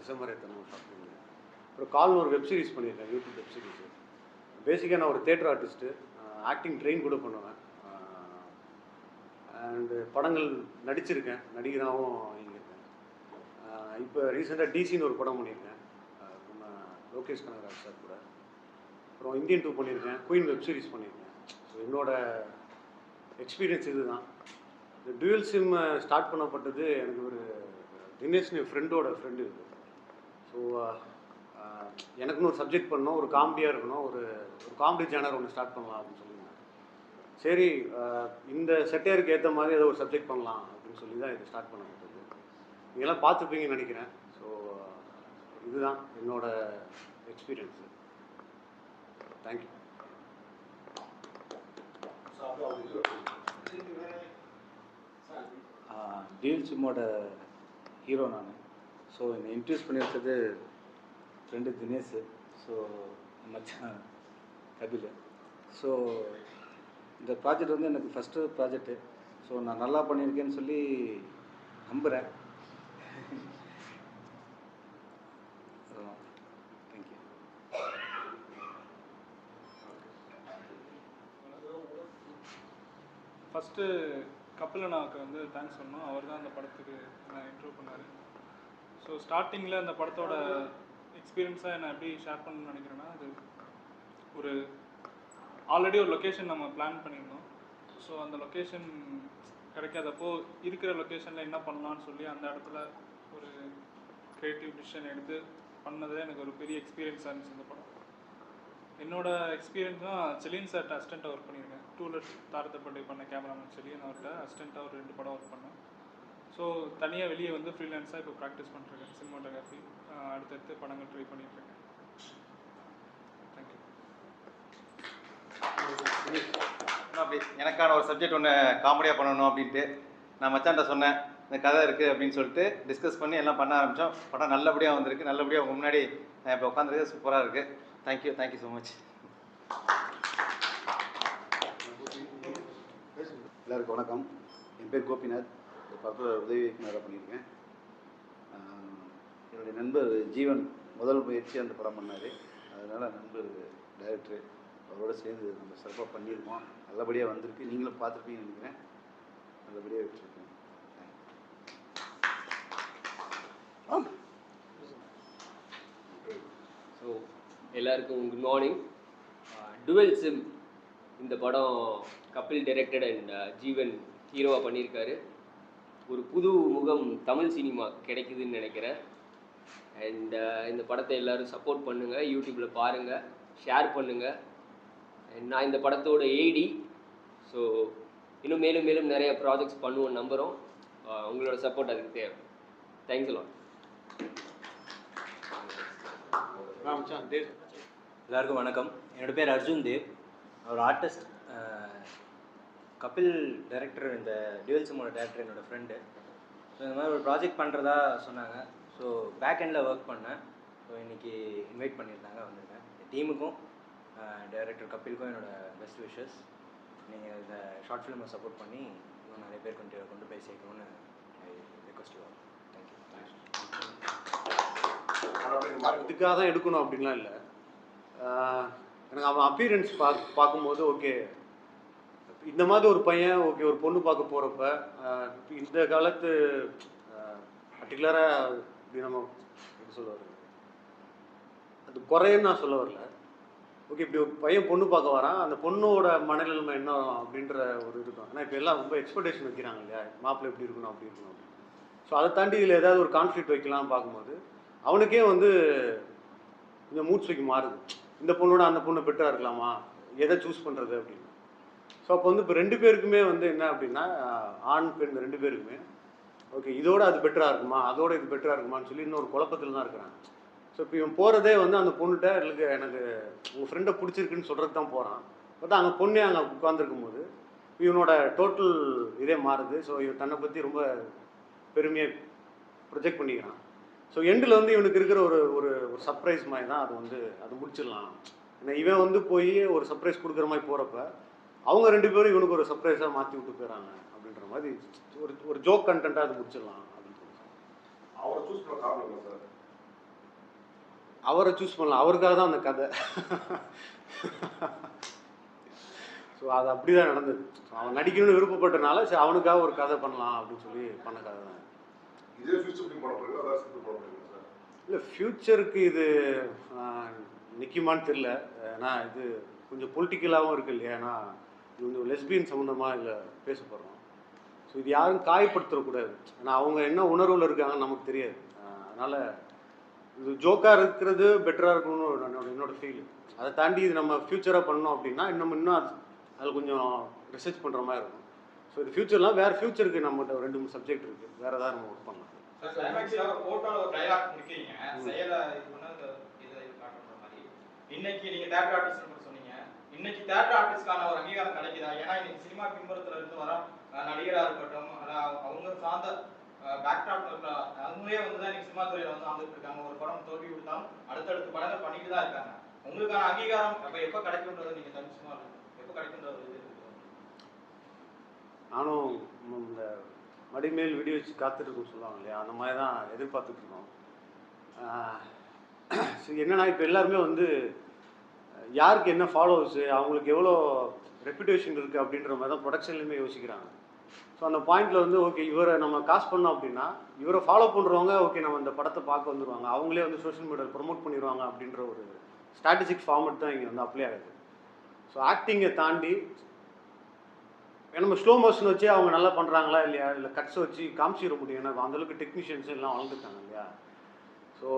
December எத்தனை start பண்ணியிருக்கேன். அப்புறம் கால்னு ஒரு வெப் சீரிஸ் பண்ணியிருக்கேன், யூடியூப் வெப் சீரிஸு. பேசிக்காக நான் ஒரு தியேட்டர் ஆர்டிஸ்ட்டு, ஆக்டிங் ட்ரெயின் கூட பண்ணுவேன். அண்டு படங்கள் நடிச்சிருக்கேன், நடிகராகவும் இயங்கியிருக்கேன். இப்போ ரீசெண்டாக டிசின்னு ஒரு படம் பண்ணியிருக்கேன், நம்ம லோகேஷ் கனகராஜ் சார் கூட. அப்புறம் இந்தியன் 2 பண்ணியிருக்கேன், குயின் வெப் சீரிஸ் பண்ணியிருக்கேன். ஸோ என்னோடய எக்ஸ்பீரியன்ஸ் இது தான். இந்த டுவெல் சிம் ஸ்டார்ட் பண்ணப்பட்டது எனக்கு ஒரு தினேஷ்னு ஃப்ரெண்டோட ஃப்ரெண்டு இது. ஸோ எனக்குன்னு ஒரு சப்ஜெக்ட் பண்ணணும், ஒரு காமெடியாக இருக்கணும், ஒரு காமெடி சேனல் ஒன்று ஸ்டார்ட் பண்ணலாம் அப்படின்னு சொல்லியிருந்தேன். சரி, இந்த செட்டையருக்கு ஏற்ற மாதிரி ஏதோ ஒரு சப்ஜெக்ட் பண்ணலாம் அப்படின்னு சொல்லி தான் இது ஸ்டார்ட் பண்ணப்பட்டது. நீங்கள்லாம் பார்த்துருப்பீங்கன்னு நினைக்கிறேன். ஸோ இதுதான் என்னோட எக்ஸ்பீரியன்ஸு. தேங்க்யூ. டுவெல் சிம்மோட ஹீரோ நான். ஸோ என்னை இன்ட்ரடியூஸ் பண்ணி வச்சது ஃப்ரெண்டு தினேஷ், ஸோ மச்சான் கபில். ஸோ இந்த ப்ராஜெக்ட் வந்து எனக்கு ஃபஸ்ட்டு ப்ராஜெக்ட்டு. ஸோ நான் நல்லா பண்ணியிருக்கேன்னு சொல்லி நம்புகிறேன். தேங்க்யூ. ஃபஸ்ட்டு கபிலனாவுக்கு வந்து தேங்க்ஸ் சொன்னோம். அவர் தான் அந்த படத்துக்கு என்ன இன்ட்ரோ பண்ணார். ஸோ ஸ்டார்டிங்கில் அந்த படத்தோட எக்ஸ்பீரியன்ஸாக என்ன எப்படி ஷேர் பண்ணணும்னு நினைக்கிறேன்னா, அது ஒரு ஆல்ரெடி ஒரு லொக்கேஷன் நம்ம பிளான் பண்ணியிருந்தோம். ஸோ அந்த லொக்கேஷன் கிடைக்காதப்போ இருக்கிற லொக்கேஷனில் என்ன பண்ணலான்னு சொல்லி அந்த இடத்துல ஒரு க்ரியேட்டிவ் டிசிஷன் எடுத்து பண்ணதே எனக்கு ஒரு பெரிய எக்ஸ்பீரியன்ஸாக இருந்துச்சு இந்த படம். என்னோடய எக்ஸ்பீரியன்ஸ்னால் செலின் சார்ட்ட அசிஸ்டண்ட்டாக ஒர்க் பண்ணியிருக்கேன். டூலர் தாரத்தப்பட்டி பண்ண கேமராமேன் செலின் அவர்கிட்ட அசிஸ்டண்ட்டாக ஒரு 2 படம் ஒர்க் பண்ணேன். ஸோ தனியாக வெளியே வந்து ஃப்ரீலான்ஸாக இப்போ ப்ராக்டிஸ் பண்ணிட்டுருக்கேன். சினிமாட்டோகிராஃபி அடுத்தடுத்து படங்கள் ட்ரை பண்ணிகிட்ருக்கேன். தேங்க்யூ. அப்படி எனக்கான ஒரு சப்ஜெக்ட் ஒன்று காமெடியாக பண்ணணும் அப்படின்ட்டு நான் மச்சான்ட்ட சொன்னேன், இந்த கதை இருக்குது அப்படின்னு சொல்லிட்டு டிஸ்கஸ் பண்ணி எல்லாம் பண்ண ஆரம்பித்தோம். படம் நல்லபடியாக வந்திருக்கு, நல்லபடியாக உங்கள் முன்னாடி இப்போ உட்காந்துருக்கு, சூப்பராக இருக்குது. Thank you, thank you so much. எல்லாருக்கும் வணக்கம். என் பேர் கோபிநாத். இந்த படத்தில் உதவி இயக்குனராக பண்ணியிருக்கேன். என்னுடைய நண்பர் ஜீவன் முதல் முயற்சி அந்த படம் பண்ணார். அதனால் நண்பர் டைரக்டரு அவரோடு சேர்ந்து நம்ம சிறப்பாக பண்ணியிருக்கோம். நல்லபடியாக வந்திருக்கு. நீங்களும் பார்த்துருப்பீங்கன்னு நினைக்கிறேன். நல்லபடியாக வச்சுருக்கேன். ஸோ எல்லாருக்கும் குட் மார்னிங். டுவெல் சிம் இந்த படம் கபில் டைரக்டட் அண்ட் ஜீவன் ஹீரோவாக பண்ணியிருக்காரு. ஒரு புது முகம் தமிழ் சினிமா கிடைக்குதுன்னு நினைக்கிறேன். அண்ட் இந்த படத்தை எல்லோரும் சப்போர்ட் பண்ணுங்கள், யூடியூப்பில் பாருங்கள், ஷேர் பண்ணுங்கள். அண்ட் நான் இந்த படத்தோட ஏடி. ஸோ இன்னும் மேலும் மேலும் நிறைய ப்ராஜெக்ட்ஸ் பண்ணுவோம் நம்புகிறோம். உங்களோட சப்போர்ட் அதுக்கு தேவை. Thanks lot. எல்லாருக்கும் வணக்கம். என்னோடய பேர் அர்ஜுன் தேவ். ஒரு ஆர்டிஸ்ட். கபில் டைரக்டர், இந்த டுவெல் சிம்மோட டைரக்டர் என்னோடய ஃப்ரெண்டு. ஸோ இந்த மாதிரி ஒரு ப்ராஜெக்ட் பண்ணுறதா சொன்னாங்க. ஸோ பேக் எண்டில் ஒர்க் பண்ணேன். ஸோ இன்றைக்கி இன்வைட் பண்ணியிருந்தாங்க, வந்திருக்கேன். டீமுக்கும் டைரக்டர் கபிலுக்கும் என்னோடய பெஸ்ட் விஷஸ். நீங்கள் இந்த ஷார்ட் ஃபிலிமை சப்போர்ட் பண்ணி இன்னும் நிறைய பேர் கொண்டு போய் சேர்க்கணும்னு ரெக்வஸ்ட் யூ. தேங்க்யூ. இதுக்காக தான் எடுக்கணும் அப்படின்லாம் இல்லை. எனக்கு அவன் அப்பியரன்ஸ் பார்க்கும்போது ஓகே, இந்த மாதிரி ஒரு பையன் ஓகே, ஒரு பொண்ணு பார்க்க போகிறப்ப இந்த காலத்து பர்டிகுலராக இப்படி நம்ம எப்படி சொல்ல வருது, அது குறையன்னு நான் சொல்ல வரல. ஓகே, இப்படி ஒரு பையன் பொண்ணு பார்க்க வரான், அந்த பொண்ணோட மனநிலைமை என்ன அப்படின்ற ஒரு இருக்கும். ஏன்னா இப்போ எல்லாம் ரொம்ப எக்ஸ்பெக்டேஷன் வைக்கிறாங்க இல்லையா, மாப்பிள்ளை எப்படி இருக்கணும் அப்படி இருக்கணும் அப்படின்னு. ஸோ அதை தாண்டி இதில் ஏதாவது ஒரு கான்ஃப்ளிக்ட் வைக்கலாம்னு பார்க்கும்போது அவனுக்கே வந்து இந்த மூட் ஸ்விங் மாறுது. இந்த பொண்ணோட அந்த பொண்ணு பெட்டராக இருக்கலாமா, எதை சூஸ் பண்ணுறது அப்படின்னு. ஸோ அப்போ வந்து இப்போ 2 பேருக்குமே வந்து என்ன அப்படின்னா, ஆண் பெண் 2 பேருக்குமே ஓகே இதோட அது பெட்டராக இருக்குமா, அதோட இது பெட்டராக இருக்குமான்னு சொல்லி இன்னொரு குழப்பத்தில் தான் இருக்கிறாங்க. ஸோ இப்போ இவன் போகிறதே வந்து அந்த பொண்ணுகிட்ட எனக்கு எனக்கு உங்கள் ஃப்ரெண்டை பிடிச்சிருக்குன்னு சொல்கிறது தான் போகிறான். பட் அங்கே பொண்ணே அங்கே உட்காந்துருக்கும் போது இவனோட டோட்டல் இதே மாறுது. ஸோ இவன் தன்னை பற்றி ரொம்ப பெருமையாக ப்ரொஜெக்ட் பண்ணிக்கிறான். ஸோ எண்டில் வந்து இவனுக்கு இருக்கிற ஒரு ஒரு ஒரு சர்ப்ரைஸ் மாதிரி தான் அது வந்து அது முடிச்சிடலாம். ஏன்னா இவன் வந்து போய் ஒரு சர்ப்ரைஸ் கொடுக்குற மாதிரி போகிறப்ப அவங்க 2 பேரும் இவனுக்கு ஒரு சர்ப்ரைஸாக மாற்றி விட்டு போயிடறாங்க அப்படின்ற மாதிரி ஒரு ஜோக் கண்டென்ட்டாக அது முடிச்சிடலாம் அப்படின்னு சொல்லி. அவரை சூஸ் பண்ண காரணம் இல்லை சார். அவரை சூஸ் பண்ணலாம், அவருக்காக தான் அந்த கதை. ஸோ அது அப்படி தான் நடந்தது. ஸோ அவன் நடிக்கணும்னு விருப்பப்பட்டனால சரி அவனுக்காக ஒரு கதை பண்ணலாம் அப்படின்னு சொல்லி பண்ண கதை தான். இதே ஃபியூச்சர் பண்ண போறீங்களா அதான் ஸ்கிரிப்ட் பண்ண போறீங்களா சார்? இல்லை ஃப்யூச்சருக்கு இது நிற்குமான்னு தெரில. ஏன்னா இது கொஞ்சம் பொலிட்டிக்கலாகவும் இருக்குது இல்லையா? ஏன்னா இது கொஞ்சம் லெஸ்பியன் சம்மந்தமாக இல்லை பேச போகிறோம். ஸோ இது யாரும் காயப்படுத்தக்கூடாது. ஏன்னா அவங்க என்ன உணர்வில் இருக்காங்கன்னு நமக்கு தெரியாது. அதனால் இது ஜோக்காக இருக்கிறது பெட்டராக இருக்கணும்னு என்னோடய ஃபீல். அதை தாண்டி இது நம்ம ஃப்யூச்சராக பண்ணோம் அப்படின்னா இன்னும் அதில் கொஞ்சம் ரிசர்ச் பண்ணுற மாதிரி இருக்கும். ஸோ இது ஃப்யூச்சர்லாம் வேறு ஃப்யூச்சருக்கு நம்மகிட்ட 2-3 சப்ஜெக்ட் இருக்குது, வேறு ஏதாவது நம்ம ஒர்க் பண்ணலாம். இன்னைக்கு நீங்க தியேட்டர் ஆர்டிஸ்ட் சொன்னீங்க, இன்னைக்கு தியேட்டர் ஆர்டிஸ்ட்கான ஒரு அங்கீகாரம் கிடைக்குதா? ஏன்னா இன்னைக்கு சினிமா பின்புறத்துல இருந்து வர நடிகராக இருக்கட்டும், அவங்க சார்ந்த பேக்ட்ராப்ல இருக்கிற அவங்களே வந்து தான் இன்னைக்கு சினிமா துறையில வந்து வந்துட்டு இருக்காங்க. ஒரு படம் தோல்வி கொடுத்தாலும் அடுத்தடுத்து படங்கள் பண்ணிட்டு தான் இருக்காங்க. உங்களுக்கான அங்கீகாரம் எப்போ கிடைக்கும்ன்றதை நீங்க தனிச்சுமா எப்போ கிடைக்கும்ன்றது நானும் இந்த மடிமேல் வீடியோ வச்சு காத்துட்ருக்குன்னு சொல்லுவாங்க இல்லையா? அந்த மாதிரி தான் எதிர்பார்த்துட்ருக்கோம். ஸோ என்னென்னா இப்போ எல்லாருமே வந்து யாருக்கு என்ன ஃபாலோவர்ஸு, அவங்களுக்கு எவ்வளோ ரெப்புடேஷன் இருக்குது அப்படின்ற மாதிரி தான் ப்ரொடக்ஷன்லேயுமே யோசிக்கிறாங்க. ஸோ அந்த பாயிண்டில் வந்து ஓகே இவரை நம்ம காசு பண்ணோம் அப்படின்னா இவரை ஃபாலோ பண்ணுறவங்க ஓகே நம்ம இந்த படத்தை பார்க்க வந்துடுவாங்க, அவங்களே வந்து சோஷியல் மீடியாவில் ப்ரொமோட் பண்ணிடுவாங்க அப்படின்ற ஒரு ஸ்ட்ராட்டஜிக் ஃபார்மெட் தான் இங்கே வந்து அப்ளை ஆகுது. ஸோ ஆக்டிங்கை தாண்டி நம்ம ஸ்லோ மோஷன் வச்சு அவங்க நல்லா பண்ணுறாங்களா இல்லையா, இல்லை கட்ஸ் வச்சு காமிச்சிட முடியும். ஏன்னா அந்தளவுக்கு டெக்னீஷியன்ஸ் எல்லாம் வளர்ந்துருக்காங்க இல்லையா? ஸோ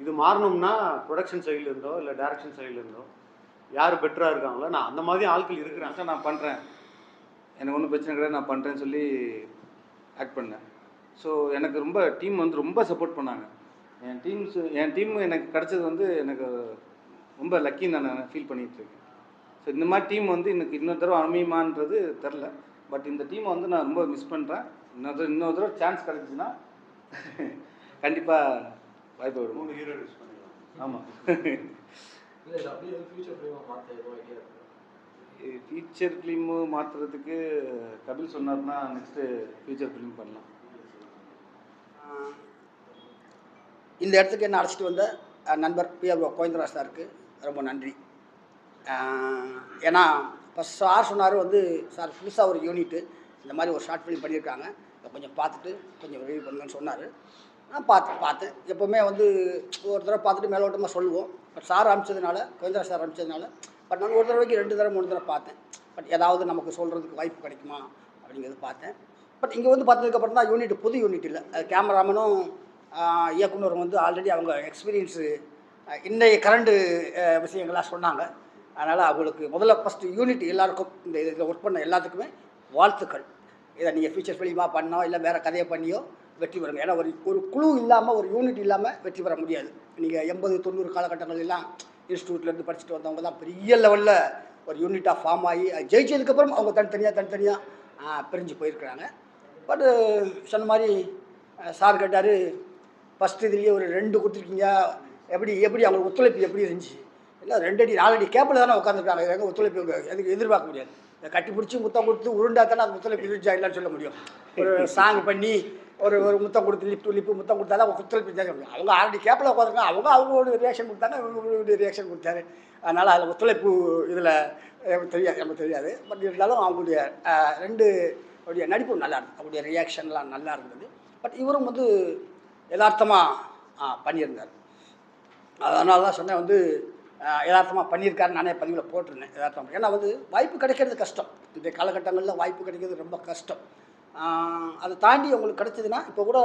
இது மாறணும்னா ப்ரொடக்ஷன் சைட்லேருந்தோ இல்லை டைரக்ஷன் சைட்லேருந்தோ யார் பெட்டராக இருக்காங்களோ, நான் அந்த மாதிரி ஆட்கள் இருக்கிறாங்க. நான் பண்ணுறேன், எனக்கு ஒன்றும் பிரச்சனை கிடையாது, நான் பண்ணுறேன்னு சொல்லி ஆக்ட் பண்ணேன். ஸோ எனக்கு ரொம்ப டீம் வந்து ரொம்ப சப்போர்ட் பண்ணாங்க. என் டீம் எனக்கு கிடச்சது வந்து எனக்கு ரொம்ப லக்கின்னு நான் ஃபீல் பண்ணிகிட்ருக்கேன். ஸோ இந்த மாதிரி டீம் வந்து எனக்கு இன்னொரு தடவை அமையுமான்றது தெரில. பட் இந்த டீமை வந்து நான் ரொம்ப மிஸ் பண்ணுறேன். இன்னொரு தடவை சான்ஸ் கிடச்சிச்சின்னா கண்டிப்பாக வாய்ப்பு வரும். 3 ஹீரோ யூஸ் பண்ணிக்கலாம். ஆமாம். ஃபியூச்சர் ஃபிலிமு மாற்றுறதுக்கு கபில் சொன்னார்னா நெக்ஸ்ட்டு ஃபியூச்சர் ஃபிலிம் பண்ணலாம். இந்த இடத்துக்கு என்ன அழைச்சிட்டு வந்த நண்பர் பிஆர் கோவிந்தராஜ் சாருக்கு ரொம்ப நன்றி. ஏன்னா இப்போ சார் சொன்னார் வந்து சார் புதுசாக ஒரு யூனிட்டு இந்த மாதிரி ஒரு ஷார்ட் ஃபிலிம் பண்ணியிருக்காங்க, இதை கொஞ்சம் பார்த்துட்டு கொஞ்சம் ரிவ்யூ பண்ணுங்கன்னு சொன்னார். நான் பார்த்தேன். எப்போவுமே வந்து ஒரு தடவை பார்த்துட்டு மேலோட்டமாக சொல்லுவோம். பட் சார் அனுப்பிச்சதுனால, கோவிந்தராஜ் சார் அனுப்பிச்சதுனால பட் நான் ஒரு தடவைக்கு 2 தடவை 3 தடவை பார்த்தேன். பட் ஏதாவது நமக்கு சொல்கிறதுக்கு வாய்ப்பு கிடைக்குமா அப்படிங்கிறது பார்த்தேன். பட் இங்கே வந்து பார்த்ததுக்கப்புறம் தான் யூனிட் புது யூனிட் இல்லை, கேமராமேனும் இயக்குனரும் வந்து ஆல்ரெடி அவங்க எக்ஸ்பீரியன்ஸு இன்றைய கரண்டு விஷயங்களாக சொன்னாங்க. அதனால் அவங்களுக்கு முதல்ல ஃபஸ்ட்டு யூனிட் எல்லாருக்கும் இந்த இதில் ஒர்க் பண்ண எல்லாத்துக்குமே வாழ்த்துக்கள். இதை நீங்கள் ஃபியூச்சர் ஃபிலிமாக பண்ணோ இல்லை வேறு கதையை பண்ணியோ வெற்றி பெறுங்க. ஏன்னா ஒரு குழு இல்லாமல் ஒரு யூனிட் இல்லாமல் வெற்றி பெற முடியாது. நீங்கள் 80-90 காலகட்டங்கள்லாம் இன்ஸ்டியூட்லேருந்து படிச்சுட்டு வந்தவங்க தான் பெரிய லெவலில் ஒரு யூனிட்டாக ஃபார்ம் ஆகி ஜெயிச்சதுக்கப்புறம் அவங்க தனித்தனியாக பிரிஞ்சு போயிருக்கிறாங்க. பட் சொன்ன மாதிரி சார் கேட்டார், ஃபஸ்ட்டு இதுலேயே ஒரு 2 கொடுத்துருக்கீங்க, எப்படி அவங்களுக்கு ஒத்துழைப்பு எப்படி இருந்துச்சு? இல்லை 2 அடி 4 அடி கேப்பில் தானே உட்காந்துருக்காங்க, எங்கே ஒத்துழைப்பு எதுக்கு எதிர்பார்க்க முடியாது. இதை கட்டி பிடிச்சி முத்தம் கொடுத்து உருண்டா தானே அது ஒத்துழைப்பு இருந்துச்சா இல்லைன்னு சொல்ல முடியும். ஒரு சாங் பண்ணி ஒரு முத்தம் கொடுத்து லிப்பு முத்தம் கொடுத்தா தான் ஒத்துழைப்பு தெரிஞ்ச முடியும். அவங்க ஆல்ரெடி கேப்பில் உட்காந்துருக்காங்க, அவங்களோட ரியாக்ஷன் கொடுத்தாங்க, இவங்களோட ரியாக்ஷன் கொடுத்தாரு. அதனால் அதில் ஒத்துழைப்பு இதில் நமக்கு தெரியாது. பட் இருந்தாலும் அவங்களுடைய 2 அவருடைய நடிப்பு நல்லா இருந்தது, அவருடைய ரியாக்ஷன்லாம் நல்லா இருந்தது. பட் இவரும் வந்து யதார்த்தமாக பண்ணியிருந்தார். அதனால தான் சொன்னேன் வந்து யதார்த்தமாக பண்ணியிருக்காரு. நானே பதிவில் போட்டிருந்தேன் யதார்த்தமாக. ஏன்னா வந்து வாய்ப்பு கிடைக்கிறது கஷ்டம், இந்த காலகட்டங்களில் வாய்ப்பு கிடைக்கிறது ரொம்ப கஷ்டம். அதை தாண்டி அவங்களுக்கு கிடைச்சதுன்னா இப்போ கூட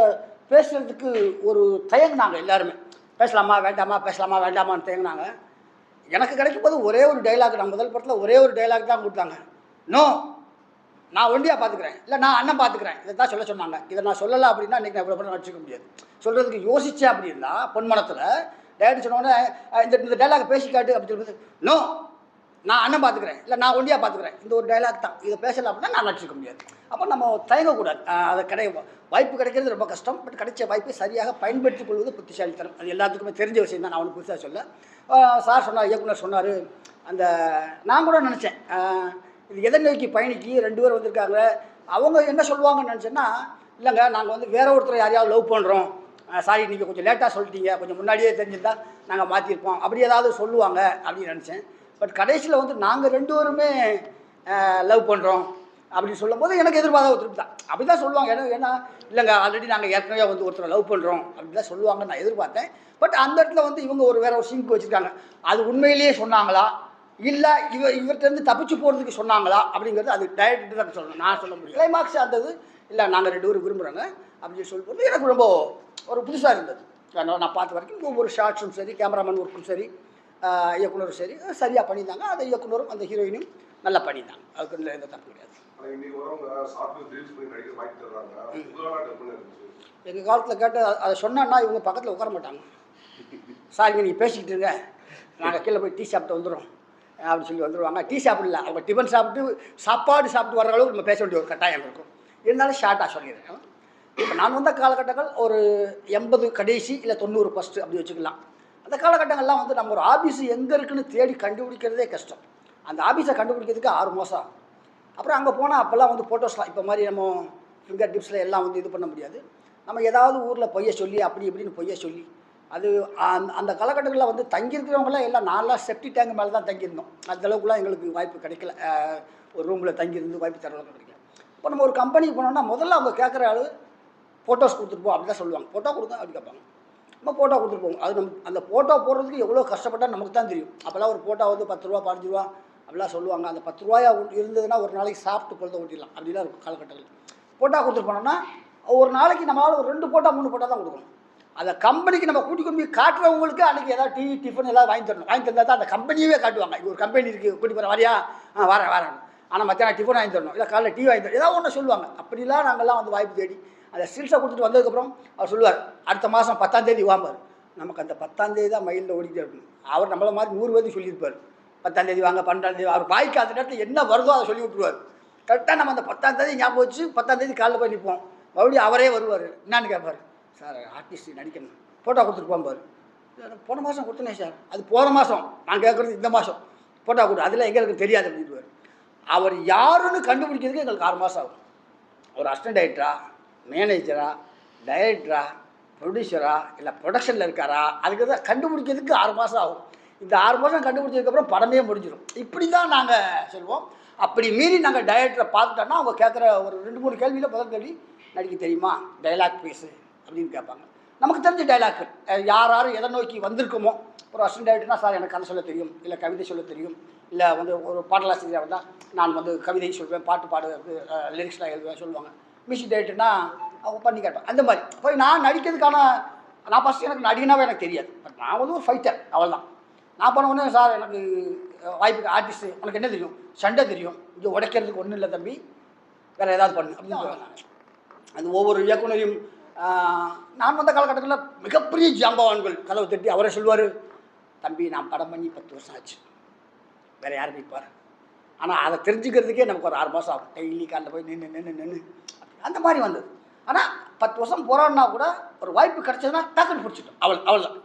பேசுகிறதுக்கு ஒரு தயங்கினாங்க எல்லாருமே, பேசலாமா வேண்டாமான்னு தயங்கினாங்க. எனக்கு கிடைக்கும் போது ஒரே ஒரு டைலாக், நான் முதல் படத்தில் ஒரே ஒரு டைலாக் தான் கொடுத்தாங்க, நோ நான் ஒண்டியாக பார்த்துக்கிறேன், இல்லை நான் அண்ணன் பார்த்துக்கிறேன், இதை தான் சொல்ல சொன்னாங்க. இதை நான் சொல்லலை அப்படின்னா இன்றைக்கி நான் இவ்வளோ படம் நடிச்சிக்க முடியாது. சொல்கிறதுக்கு யோசித்தேன் அப்படின்னா பொன்மனத்தில் டேரக்டர் சொன்னோடனே இந்த டைலாக் பேசிக்காட்டு அப்படின்னு சொல்லும்போது, நோ நான் அண்ணன் பார்த்துக்கிறேன், இல்லை நான் ஒண்டியாக பார்த்துக்கிறேன், இந்த ஒரு டைலாக் தான், இதை பேசலை அப்படின்னா நான் நடிச்சிக்க முடியாது. அப்போ நம்ம தயங்கக்கூடாது. அதை வாய்ப்பு கிடைக்கிறது ரொம்ப கஷ்டம். பட் கிடைச்ச வாய்ப்பை சரியாக பயன்படுத்திக் கொள்வது புத்திசாலித்தனம். அது எல்லாத்துக்குமே தெரிஞ்ச விஷயம் தான், நான் அவனுக்கு புதுசாக சொல்ல. சார் சொன்னார், இயக்குனர் சொன்னார், அந்த நான் கூட நினச்சேன் இது எதை நோக்கி பயணிக்கு 2 பேர் வந்திருக்காங்க, அவங்க என்ன சொல்லுவாங்கன்னு நினச்சேன்னா, இல்லைங்க நாங்கள் வந்து வேற ஒருத்தரை யாரையாவது லவ் பண்ணுறோம் சாரி நீங்கள் கொஞ்சம் லேட்டாக சொல்லிட்டீங்க, கொஞ்சம் முன்னாடியே தெரிஞ்சிருந்தா நாங்கள் மாற்றிருப்போம் அப்படி ஏதாவது சொல்லுவாங்க அப்படின்னு நினச்சேன். பட் கடைசியில் வந்து நாங்கள் 2 பேருமே லவ் பண்ணுறோம் அப்படின்னு சொல்லும் போது எனக்கு எதிர்பார்த்த திருப்பி தான் அப்படி தான் சொல்லுவாங்க. ஏன்னா இல்லைங்க ஆல்ரெடி நாங்கள் ஏற்கனவே வந்து ஒருத்தரை லவ் பண்ணுறோம் அப்படி தான் சொல்லுவாங்கன்னு நான் எதிர்பார்த்தேன். பட் அந்த இடத்துல வந்து இவங்க வேற ஒரு சிங்க் வச்சுருக்காங்க. அது உண்மையிலேயே சொன்னாங்களா இல்லை இவர்கிட்டருந்து தப்பிச்சு போகிறதுக்கு சொன்னாங்களா அப்படிங்கிறது அது டைரக்டர் தான் சொல்லணும், நான் சொல்ல முடியும். கிளைமாக்ஸ் ஆனது இல்லை நாங்கள் 2 பேரும் விரும்புகிறாங்க அப்படின்னு சொல்லும்போது எனக்கு ரொம்ப ஒரு புதுசாக இருந்தது. நான் பார்த்த வரைக்கும் ஒவ்வொரு ஷார்ட்ஸும் சரி, கேமராமேன் ஒர்க்கும் சரி, இயக்குனரும் சரி சரியாக பண்ணியிருந்தாங்க. அந்த இயக்குனரும் அந்த ஹீரோயினும் நல்லா பண்ணியிருந்தாங்க. அதுக்கு எந்த தப்பு கிடையாது. எங்கள் காலத்தில் கேட்டு அதை சொன்னான்னா இவங்க பக்கத்தில் உட்கார மாட்டாங்க. சாரிங்க நீங்கள் பேசிக்கிட்டு இருங்க, நாங்கள் கீழே போய் டீ சாப்பிட்டு வந்துடுறோம் அப்படின்னு சொல்லி வந்துடுவாங்க. டீ சாப்பிடல, அவங்க டிஃபன் சாப்பாடு சாப்பிட்டு வர்ற அளவுக்கு நம்ம பேச வேண்டிய ஒரு கட்டாயம் இருக்கும். இருந்தாலும் ஷார்ட்டாக சொல்லிடுறேன். இப்போ நான் வந்த காலகட்டங்கள் ஒரு 80 கடைசி இல்லை 90 ஃபஸ்ட்டு அப்படி வச்சுக்கலாம். அந்த காலகட்டங்கள்லாம் வந்து நம்ம ஒரு ஆஃபீஸு எங்கே இருக்குன்னு தேடி கண்டுபிடிக்கிறதே கஷ்டம். அந்த ஆஃபீஸை கண்டுபிடிக்கிறதுக்கு 6 மாதம். அப்புறம் அங்கே போனால் அப்போல்லாம் வந்து ஃபோட்டோஸ்லாம் இப்போ மாதிரி நம்ம ஃபிங்கர் டிப்ஸில் எல்லாம் வந்து இது பண்ண முடியாது. நம்ம ஏதாவது ஊரில் பொய்ய சொல்லி அப்படி இப்படின்னு பொய்ய சொல்லி அது அந்த காலகட்டங்களில் வந்து தங்கியிருக்கிறவங்களாம் எல்லாம் நான்லாம் செப்டி டேங்க் மேலே தான் தங்கியிருந்தோம். அந்தளவுக்குலாம் எங்களுக்கு வாய்ப்பு கிடைக்கல. ஒரு ரூமில் தங்கியிருந்து வாய்ப்பு தர அளவுக்கு கிடைக்கல. இப்போ நம்ம ஒரு கம்பெனிக்கு போனோம்னா முதல்ல அவங்க கேட்குற ஆள் ஃபோட்டோஸ் கொடுத்துருப்போம் அப்படி தான் சொல்லுவாங்க. ஃபோட்டோ கொடுங்க அப்படி கேட்பாங்க. நம்ம ஃபோட்டோ கொடுத்துருப்போம். அது நம்ம அந்த ஃபோட்டோ போடுறதுக்கு எவ்வளோ கஷ்டப்பட்டால் நமக்கு தான் தெரியும். அப்போல்லாம் ஒரு ஃபோட்டோ வந்து 10 ரூபா 15 ரூபா அப்படிலாம் சொல்லுவாங்க. அந்த 10 ரூபாயா இருந்ததுன்னா ஒரு நாளைக்கு சாப்பிட்டு பொழுத ஓட்டிடலாம் அப்படிலாம் இருக்கும் காலகட்டங்கள். ஃபோட்டோ கொடுத்துட்டு போனோம்னா ஒரு நாளைக்கு நம்மளால் ஒரு 2 ஃபோட்டோ 3 ஃபோட்டோ தான் கொடுக்கணும். அந்த கம்பெனிக்கு நம்ம கூட்டி கொண்டு போய் காட்டுறவங்களுக்கு அன்றைக்கி ஏதாவது டீ டிஃபன் எல்லாம் வாங்கி தரணும். வாங்கி தந்தால் தான் அந்த கம்பெனியே காட்டுவாங்க. இது ஒரு கம்பெனி இருக்குது, கூட்டி போகிற வரையா வரேன். ஆனால் மத்தியானம் டிஃபன் வாங்கி தரணும், இல்லை காலையில் டீ வாங்கி தரணும், ஏதாவது ஒன்று சொல்லுவாங்க. அப்படிலாம் நாங்கள்லாம் வந்து வாய்ப்பு தேடி அந்த ஸ்டில்ஸை கொடுத்துட்டு வந்ததுக்கப்புறம் அவர் சொல்லுவார், அடுத்த மாதம் 10ஆம் தேதி வாம்பார். நமக்கு அந்த 10ஆம் தேதி தான் மைண்டில் ஓடிக்கிட்டே இருக்கணும். அவர் நம்மள மாதிரி 100 பேருக்கு சொல்லியிருப்பார். 10ஆம் தேதி வாங்க, 12ஆம் தேதி. அவர் வாய்க்கு அந்த நேரத்தில் என்ன வருதோ அதை சொல்லி விட்டுருவார். கரெக்டாக நம்ம அந்த 10ஆம் தேதி ஞாபகம் வச்சு 10ஆம் தேதி காலையில் போய் நிற்போம். மறுபடியும் அவரே வருவார். என்னான்னு கேட்பார், சார் ஆர்டிஸ்ட் நடிக்கணும், ஃபோட்டோ கொடுத்துருப்போம் பாரு. போன மாதம் கொடுத்தனே சார், அது போன மாதம், நான் கேட்குறது இந்த மாதம் ஃபோட்டோ கொடு, அதில் எங்கே எனக்கு தெரியாது அப்படின்வார். அவர் யாருன்னு கண்டுபிடிக்கிறதுக்கு எங்களுக்கு 6 மாதம் ஆகும். ஒரு அசிஸ்டன்ட் டைரக்டரா, மேனேஜரா, டைரக்டரா, ப்ரொடியூசரா, இல்லை ப்ரொடக்ஷனில் இருக்காரா, அதுக்கு தான் கண்டுபிடிக்கிறதுக்கு 6 மாதம் ஆகும். இந்த 6 மாதம் கண்டுபிடிச்சதுக்கப்புறம் படமே முடிஞ்சிடும். இப்படி தான் நாங்கள் சொல்லுவோம். அப்படி மீறி நாங்கள் டைரக்டரை பார்த்துட்டோன்னா அவங்க கேட்குற ஒரு 2-3 கேள்வியில் முதல் கேள்வி, நடிக்க தெரியுமா, டைலாக் பேசு அப்படின்னு கேட்பாங்க. நமக்கு தெரிஞ்ச டைலாக் யார் எதை நோக்கி வந்திருக்குமோ. ஒரு அசிஸ்டன்ட் டைரக்டர்னா, சார் எனக்கு கதை சொல்ல தெரியும், இல்லை கவிதை சொல்ல தெரியும், இல்லை வந்து ஒரு பாடலாசிரியராக வந்தால் நான் வந்து கவிதை சொல்வேன், பாட்டு பாடுறது, லிரிக்ஸ்லாம் எழுதுவேன் சொல்லுவாங்க. மியூசிக் டைரக்டர்னா அவங்க பண்ணி கேட்பேன். அந்த மாதிரி போய் நான் நடிக்கிறதுக்கான நான் ஃபஸ்ட்டு எனக்கு நடிகனாவே எனக்கு தெரியாது. பட் நான் வந்து ஒரு ஃபைட்டர், அவள் தான். நான் பண்ண உடனே, சார் எனக்கு வாய்ப்புக்கு ஆர்டிஸ்ட்டு, உனக்கு என்ன தெரியும், சண்டை தெரியும், இங்கே உடைக்கிறதுக்கு ஒன்றும் இல்லை தம்பி, வேறு ஏதாவது பண்ணு அப்படின்னு சொல்லுவாங்க. அது ஒவ்வொரு இயக்குனரையும் நான் வந்த காலகட்டத்தில் மிகப்பெரிய ஜாம்பவான்கள் கதவை தட்டி அவரே சொல்லுவார், தம்பி நான் படம் பண்ணி 10 வருஷம் ஆச்சு, வேறு யார் நிற்பார். ஆனால் அதை தெரிஞ்சுக்கிறதுக்கே நமக்கு ஒரு 6 மாதம் ஆகும். டெய்லி காலையில் போய் நின்று அந்த மாதிரி வந்தது. ஆனால் 10 வருஷம் போராடினா கூட ஒரு வாய்ப்பு கிடச்சதுன்னா டக்குன்னு பிடிச்சிட்டோம், அவள் தான்.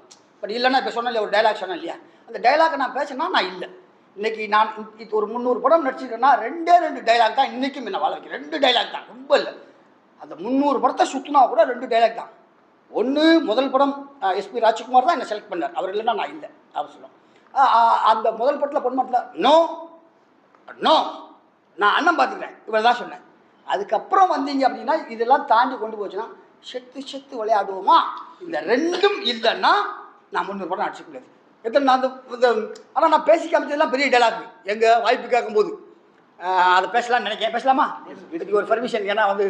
பட் இல்லைன்னா இப்போ சொன்னேன் இல்லையா, ஒரு டைலாக் சொன்னேன் இல்லையா, அந்த டைலாக்கை நான் பேசினா நான் இல்லை. இன்றைக்கி நான் இது ஒரு 300 படம் நடிச்சிருக்கேன்னா 2 டைலாக் தான் இன்றைக்கும் என்ன வாழ வைக்கிறேன். 2 டைலாக் தான், ரொம்ப இல்லை. அந்த 300 படத்தை சுற்றினா கூட 2 டைலாக் தான். ஒன்று முதல் படம் எஸ்பி ராஜ்குமார் தான் என்னை செலக்ட் பண்ணார், அவர் இல்லைன்னா நான் இல்லை அவர் சொல்லுவோம். அந்த முதல் படத்தில் பொன்மட்டில் நோ நோ நான் அண்ணன் பார்த்துக்கிறேன் இவ்வளோ தான் சொன்னேன். அதுக்கப்புறம் வந்தீங்க அப்படின்னா இதெல்லாம் தாண்டி கொண்டு போச்சுன்னா செத்து விளையாடுவோமா, இந்த 2ம் இல்லைன்னா நான் 300 படம் அடிச்சுக்க முடியாது. எத்தனை நான் அந்த ஆனால் நான் பேசி காமிச்சதெல்லாம் பெரிய டைலாக். எங்கள் வாய்ப்பு கேட்கும்போது அதை பேசலாம்னு நினைக்கிறேன். பேசலாமா? இதுக்கு ஒரு பர்மிஷன். ஏன்னா வந்து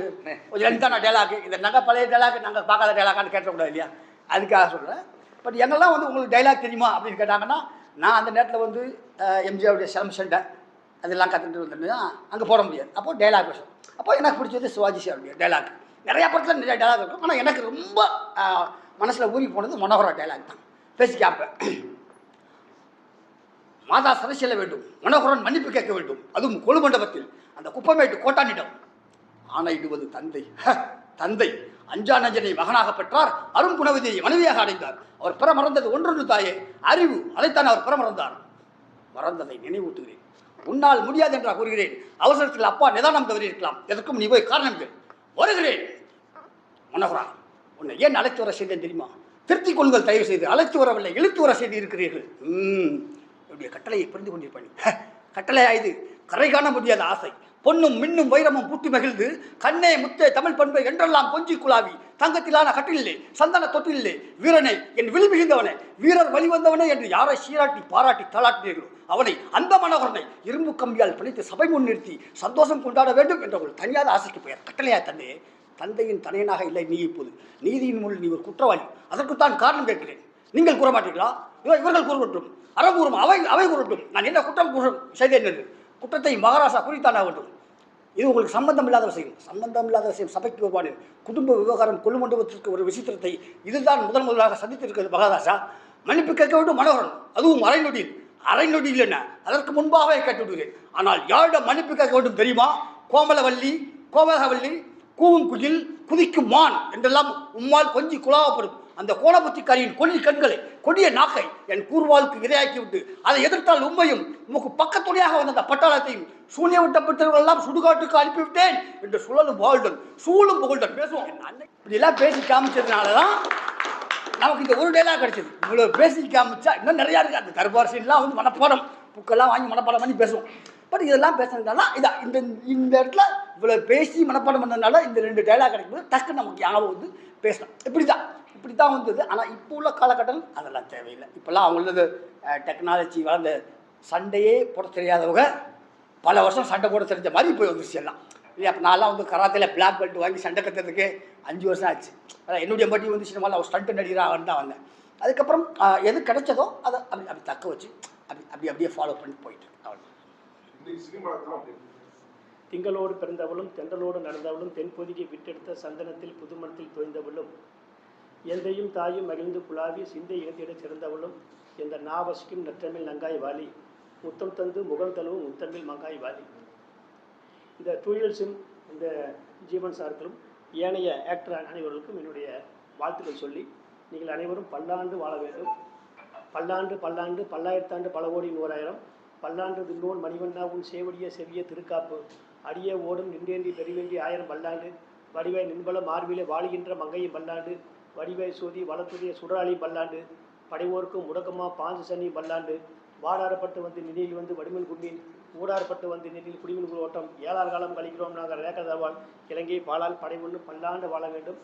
கொஞ்சம் லென்த்தான டைலாக், இந்த நாங்கள் பழைய டைலாக் நாங்கள் பார்க்காத டைலாக்கான்னு கேட்டக்கூடாது இல்லையா, அதுக்காக சொல்கிறேன். பட் எங்கெல்லாம் வந்து உங்களுக்கு டைலாக் தெரியுமா அப்படின்னு கேட்டாங்கன்னா, நான் அந்த நேரத்தில் வந்து எம்ஜிஆருடைய சிரம சண்டை அதெல்லாம் கற்றுட்டு வந்தேன்னா அங்கே போட முடியாது. அப்போது டைலாக் பேசும். அப்போ எனக்கு பிடிச்சது சிவாஜி சாருடைய டைலாக். நிறையா படத்தில் நிறைய டைலாக் இருக்கும். ஆனால் எனக்கு ரொம்ப மனசில் ஊறி போனது மனோகரா டைலாக் தான். பேசி கேட்பேன், மாதா சரை செல்ல வேண்டும், மனோகரன் மன்னிப்பு கேட்க வேண்டும், அதுவும் கொழுமண்டபத்தில் அந்த குப்பமேட்டு கோட்டானிடம். ஆணையிடுவது தந்தை, தந்தை அஞ்சா நஞ்சனை மகனாக பெற்றார், அரும் குணவதியை மனைவியாக அடைந்தார். அவர் பெற மறந்தது ஒன்றொன்று தாயே, அறிவு, அதைத்தான் அவர் பெற மறந்தார். மறந்ததை நினைவூட்டுகிறேன், உன்னால் முடியாது என்றா கூறுகிறேன். அவசரத்தில் அப்பா நிதானம் தவறி இருக்கலாம், எதற்கும் நீ போய் காரணம் கேள். வருகிறேன் மனோகரா, உன்னை ஏன் அழைத்து வர செய்தேன் தெரியுமா? திருத்திக் கொள்ளுங்கள் தயவு செய்து, அழைத்து வரவில்லை இழுத்து வர செய்து இருக்கிறீர்கள். என்னுடைய கட்டளையை புரிந்து கொண்டிருப்பேன். கட்டளை இது கரை காண முடியாத ஆசை. பொன்னும் மின்னும் வைரமும் பூட்டி மகிழ்ந்து கண்ணே முத்தே தமிழ் பண்பை என்றெல்லாம் கொஞ்சி குழாவி தங்கத்திலான கட்டிலே சந்தன தொட்டிலே வீரனை என் விழி மிகுந்தவனே வீரர் வழிவந்தவனே என்று யாரை சீராட்டி பாராட்டி தாளாட்டினீர்களோ அவனை அந்த மனோகரனை இரும்பு கம்பியால் பிடித்து சபை முன் நிறுத்தி சந்தோஷம் கொண்டாட வேண்டும் என்ற ஒரு தனியாத ஆசைக்கு பெயர் கட்டளையா தந்தையே. தந்தையின் தனையனாக இல்லை நீ இப்போது. நீதியின் முள் நீ ஒரு குற்றவாளி. அதற்குத்தான் காரணம் கேட்கிறேன். நீங்கள் கூற மாட்டீர்களா? இவர்கள் கூறட்டும், அறங்கூறும், அவை கூறட்டும். நான் என்ன குற்றம் செய்தேன் என்று குற்றத்தை மகாராஜா குறித்தான் ஆகட்டும். இது உங்களுக்கு சம்பந்தம் இல்லாத விஷயம். சம்பந்தம் இல்லாத விஷயம் சபைக்கு வருவானேன். குடும்ப விவகாரம் கொள்ளுமண்டபத்திற்கு ஒரு விசித்திரத்தை இதுதான் முதலாக சந்தித்திருக்கிறது மகாராஜா. மன்னிப்பு கேட்க வேண்டும் மனோகரன், அதுவும் அரை நொடியில் என்ன அதற்கு முன்பாகவே கேட்டு விடுகிறேன். ஆனால் யாரிடம் மன்னிப்பு கேட்க வேண்டும் தெரியுமா? கோமலவல்லி கூவும் குயில் குதிக்கும் மான் என்றெல்லாம் உம்மால் கொஞ்சி குழாவப்படும் அந்த கோணபுத்திக்காரியின் கொல்லி கண்களை கொடிய நாக்கை என் கூர்வாளுக்கு இரையாக்கி விட்டு அதை எதிர்த்தால் உண்மையும் உமக்கு பக்கத்துணையாக வந்த அந்த பட்டாளத்தையும் சூழ்நிலை விட்டப்பட்டவர்கள் எல்லாம் சுடுகாட்டுக்கு அனுப்பிவிட்டேன் என்று சூழும் புகழ்டன் பேசுவோம். இப்படியெல்லாம் பேசி காமிச்சதுனாலதான் நமக்கு இந்த ஒரு டைலாக் கிடைச்சது. இவ்வளோ பேசி காமிச்சா இன்னும் நிறையா இருக்குது. அந்த தர்பார் சீன்லாம் வந்து மனப்பாடம் புக்கெல்லாம் வாங்கி மனப்பாடம் பண்ணி பேசுவோம். பட் இதெல்லாம் பேசுறதுனால இதான் இந்த இடத்துல இவ்வளோ பேசி மனப்பாடம் பண்ணதுனால இந்த 2 டைலாக் கிடைக்கும்போது டக்கு நமக்கு ஞாபகம் வந்து பேசலாம். இப்படி தான் வந்தது. ஆனால் இப்போ உள்ள காலகட்டம் அதெல்லாம் தேவையில்லை. இப்போல்லாம் அவங்களது டெக்னாலஜி வளர்ந்த சண்டையே போட தெரியாதவங்க பல வருஷம் சண்டை போட தெரிஞ்ச மாதிரி போய் வந்துருச்சு எல்லாம் இல்லையா? அப்போ நான்லாம் வந்து கராத்தையில் பிளாக் பெல்ட் வாங்கி சண்டை கற்றுறதுக்கு 5 வருஷம் ஆச்சு. அதான் என்னுடைய பட்டி வந்து சினிமாவில் ஒரு ஸ்டண்ட் நடிகராக தான் வந்தேன். அதுக்கப்புறம் எது கிடைச்சதோ அதை அப்படி தக்க வச்சு அப்படியே ஃபாலோ பண்ணி போயிட்டு திங்களோடு பிறந்தவளும் தென்றலோடு நடந்தவளும் தென்பொதிகை விட்டெடுத்த சந்தனத்தில் புதுமணத்தில் தோய்ந்தவளும் எந்தையும் தாயும் மகிழ்ந்து குழாவி சிந்தை இழந்திட சிறந்தவளும் எந்த நாவசிக்கும் நற்றமில் நங்காய் வாலி முத்தம் தந்து முகல் தழுவும் முத்தமிழ் மங்காய் வாலி. இந்த டூயல் சிம் இந்த ஜீவன் சார்களும் ஏனைய ஆக்டர் அனைவர்களுக்கும் என்னுடைய வாழ்த்துக்கள் சொல்லி நீங்கள் அனைவரும் பல்லாண்டு வாழ வேண்டும். பல்லாண்டு பல்லாயிரத்தாண்டு பல கோடி 100,000 பல்லாண்டு தின்னோன் மணிவண்ணா உன் சேவடிய செவிய திருக்காப்பு அடிய ஓடும் நின்றேந்தி பெருவேண்டி 1000 பல்லாண்டு வடிவாய் நின்பல மார்பிலே வாழுகின்ற மங்கையும் பல்லாண்டு வடிவாய் சோதி வளத்துடைய சுடராளி பல்லாண்டு படைவோர்க்கும் முடக்கமா பாஞ்சு சனி பல்லாண்டு வாடாரப்பட்டு வந்து நிதியில் வந்து வடிமன் கும்பின் ஊடாரப்பட்டு வந்து நிதியில் குடிமின் ஓட்டம் 7 காலம் கழிக்கிறோம் நாங்கள் ரேக்கதவால் இலங்கை பாலால் படை ஒன்று பல்லாண்டு வாழ வேண்டும்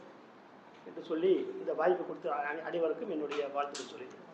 என்று சொல்லி இந்த வாய்ப்பு கொடுத்து அனைவருக்கும் என்னுடைய வாழ்த்துக்கள் சொல்லியிருக்கேன்.